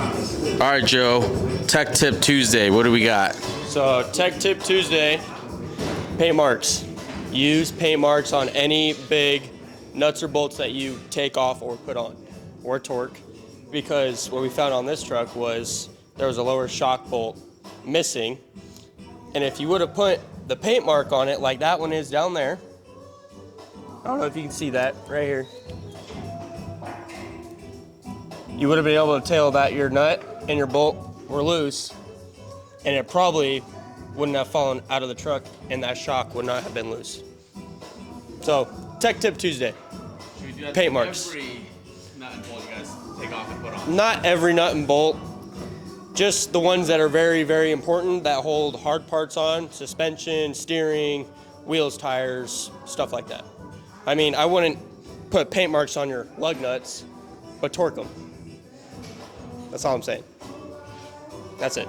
All right, Joe. Tech Tip Tuesday. What do we got? So Tech Tip Tuesday, paint marks. Use paint marks on any big nuts or bolts that you take off or put on, or torque, because what we found on this truck was there was a lower shock bolt missing, and if you would have put the paint mark on it like that one is down there, I don't know if you can see that right here, you would have been able to tell that your nut and your bolt were loose, and it probably wouldn't have fallen out of the truck and that shock would not have been loose. So, Tech Tip Tuesday. Paint marks. Every nut and bolt you guys take off and put on. Not every nut and bolt, just the ones that are very, very important that hold hard parts on, suspension, steering, wheels, tires, stuff like that. I mean, I wouldn't put paint marks on your lug nuts, but torque them. That's all I'm saying. That's it.